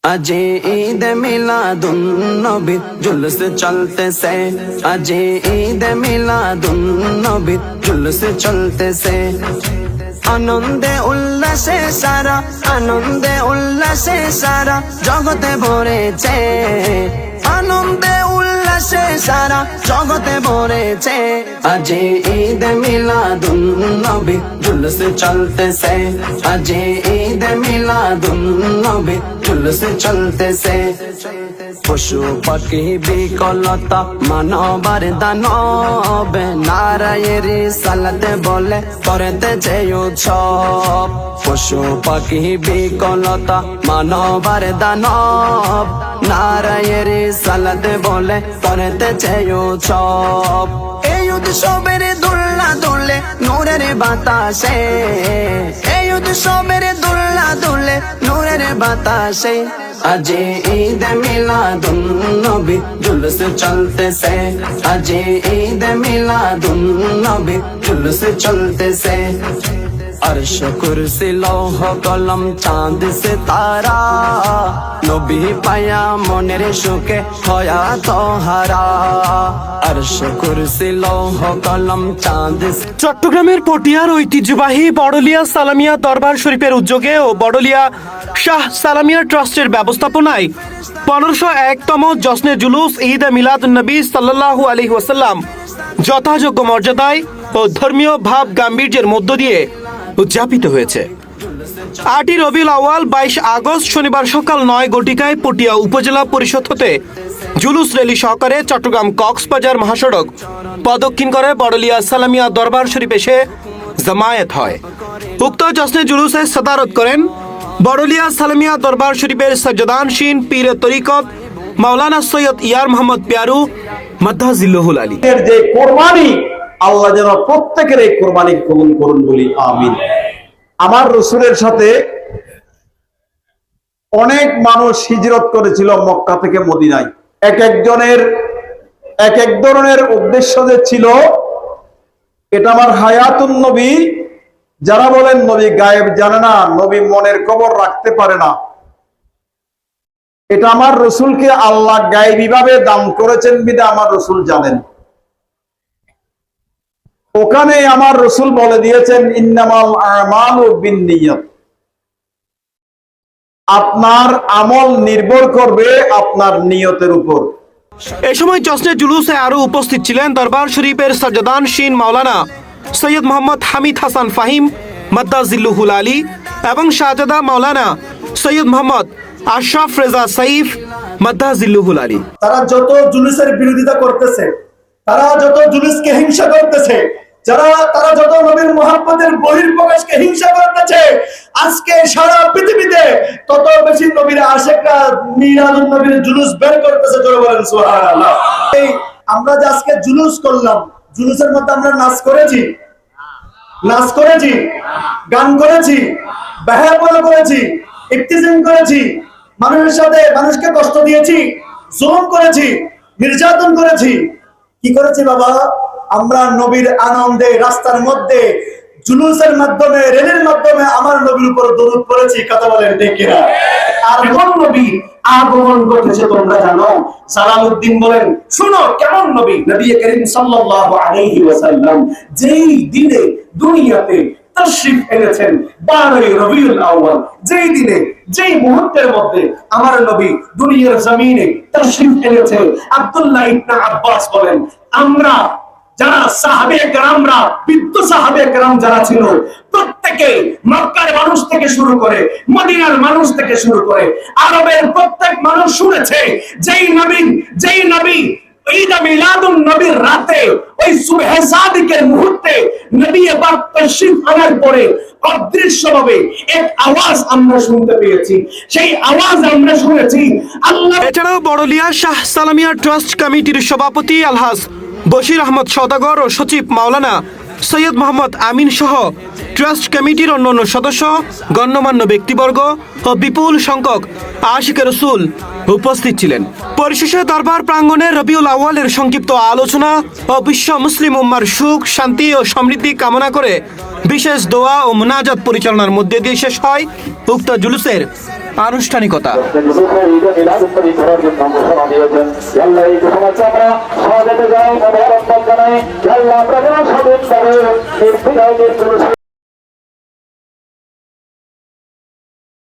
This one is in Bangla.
आज ईद मिलादुन नबी जुलूस चलते से, आज ईद मिलादुन नबी जुलूस चलते से। आनंदे उल्लासे सारा, आनंदे उल्लासे सारा जगते भरेছে, आनंदे उल्लासे सारा जगते भरेছে। आज ईद मिलादुन नबी जुलूस चलते से, आज ईद मिलादुन नबी जुलूस चलते से। পশু পাখি বিকলতা মানবার দানব, নারায়ের সালাতে বলে করতে যে উৎসব। পশু পাখি বিকলতা মানবার দানব, নারায়ের সালাতে বলে করতে যে উৎসব। এই উৎসবের দোল্লা দোলে নূরের বাতাসে, এই উৎসবের দোল্লা দোলে নূরের বাতাসে। आज ईद मिलादुन नबी जुलूस चलते से, आज ईद मिलादुन नबी जुलूस चलते से। अर्श कुर्सी लौह कलम चांद सितारा, नबी पाया मनेर सुखे हया तोहारा। अर्श कुर्सी लौह कलम चांद। চট্টগ্রামের পটিয়ার ঐতিহ্যবাহী বড়লিয়া সালামিয়া দরবার শরীফের উদ্যোগে ও বড়লিয়া শাহ সালামিয়া ট্রাস্টের ব্যবস্থাপনায় 1501তম জশ্নে জুলুস ঈদ মিলাদুন নবী সাল্লাল্লাহু আলাইহি ওয়াসাল্লাম যথাযোগ্য মর্যাদায় ও ধর্মীয় ভাব গাম্ভীর্যের মধ্য দিয়ে উদযাপিত হয়েছে। 8ই রবিউল আউয়াল 22 আগস্ট শনিবার সকাল 9 ঘটিকায় পটিয়া উপজেলা পরিষদ হতে জুলুস র্যালি সহকারে চট্টগ্রাম কক্সবাজার মহাসড়ক প্রদক্ষিণ করে বড়লিয়া সালামিয়া দরবার শরীফ এসে জামায়াত হয়। উক্ত জশ্নে জুলুসে সদারত করেন বড়লিয়া সালামিয়া দরবার শরীফের সজ্জাদানশীন পীর তরিকত মাওলানা সৈয়দ ইয়ার মোহাম্মদ পিয়ারু মাদ্দাজিল্লাহুল আলী। এর যে কোরবানি, আল্লাহ যেন প্রত্যেকের এই কোরবানি কবুল করুন বলি আমিন। আমার রাসূলের সাথে অনেক মানুষ হিজরত করেছিল মক্কা থেকে মদিনায়। এক একজনের এক এক ধরনের উদ্দেশ্য যে ছিল। এটা আমার হায়াতুন নবী, যারা বলেন নবী গায়েব জানে না, নবী মনের খবর রাখতে পারে না, এটা আমার রাসূলকে আল্লাহ গায়েবী ভাবে দান করেছেন বিধায় আমার রাসূল জানেন। ওখানে আমার রাসূল বলে দিয়েছেন ইন্নামাল আমালু বিন্নিয়াত, আপনার আমল নির্ভর করবে আপনার নিয়তের উপর। এই সময় জশ্নে জুলুসে আরো উপস্থিত ছিলেন দরবার শরীফের সজ্জাদানশীন মাওলানা সৈয়দ মোহাম্মদ হামিদ হাসান ফাহিম মাদ্দাজিল্লাহুল আলী এবং শাহজাদা মাওলানা সৈয়দ মোহাম্মদ আশরাফ রেজা সাইফ মাদ্দাজিল্লাহুল আলী। তারা যত জুলুসের বিরোধিতা করতেছে, তারা যত জুলুসকে হিংসা করতেছে, তারা যত নবীর মুহাব্বতের বহির্প্রকাশকে হিংসা করতেছে, আজকে সারা পৃথিবীতে তত বেশি নবীর আশিকরা মিলাদুন নবীর জুলুস বের করতেছে। জোরে বলেন সুবহানাল্লাহ। এই আমরা যে আজকে জুলুস করলাম, জুলুসের মধ্যে আমরা নাচ করেছি, গান করেছি, বেহায়াপনা করেছি, ইফতিজিং করেছি, মানুষের সাথে মানুষকে কষ্ট দিয়েছি, জুলুম করেছি, নির্যাতন করেছি। কি করেছি বাবা? আমরা নবীর আনন্দে রাস্তার মধ্যে জুলুসের মাধ্যমে, রেলের মাধ্যমে আমার নবীর উপর দরুদ পড়েছি। কথা বলেন ঠিক কিনা? আর কোন নবী আগমন ঘটেছে তোমরা জানো? সালামউদ্দিন বলেন, শুনো কেমন নবী। নবী করিম সাল্লাল্লাহু আলাইহি ওয়াসাল্লাম যেই দিনে দুনিয়াতে তাশরীফ এনেছেন 12ই রবিউল আউয়াল, যেই দিনে যেই মুহূর্তের মধ্যে আমার নবী দুনিয়ার জমিনে তাশরীফ এনেছে। আব্দুল্লাহ ইবনে আব্বাস বলেন, আমরা যারা সাহাবে কেরামরা, বৃদ্ধ সাহাবে কেরাম যারা ছিল, প্রত্যেকে মক্কার মানুষ থেকে শুরু করে মদিনার মানুষ থেকে শুরু করে আরবের প্রত্যেক মানুষ শুনেছে যেই নবী ঈদ মিলাদুন নবীর রাতে ওই সুবহে সাদিকের মুহূর্তে নবী পাক তাশরীফ আনার পরে অদৃশ্যভাবে এক আওয়াজ আমরা শুনতে পেয়েছি। সেই আওয়াজ আমরা শুনেছি আল্লাহ। এছাড়াও বড়লিয়া শাহ সালামিয়া ট্রাস্ট কমিটির সভাপতি আলহাজ বশির আহমদ সওদাগর ও সচিব মাওলানা সৈয়দ মোহাম্মদ আমিন সহ ট্রাস্ট কমিটির অন্যান্য সদস্য, গণ্যমান্য ব্যক্তিবর্গ ও বিপুল সংখ্যক আশিকে রাসূল উপস্থিত ছিলেন। পরিশেষে দরবার প্রাঙ্গণে রবিউল আউয়ালের সংক্ষিপ্ত আলোচনা ও বিশ্ব মুসলিম উম্মার সুখ, শান্তি ও সমৃদ্ধি কামনা করে বিশেষ দোয়া ও মুনাজাত পরিচালনার মধ্যে দিয়ে শেষ হয় উক্ত জুলুসের আনুষ্ঠানিকতা। আমরা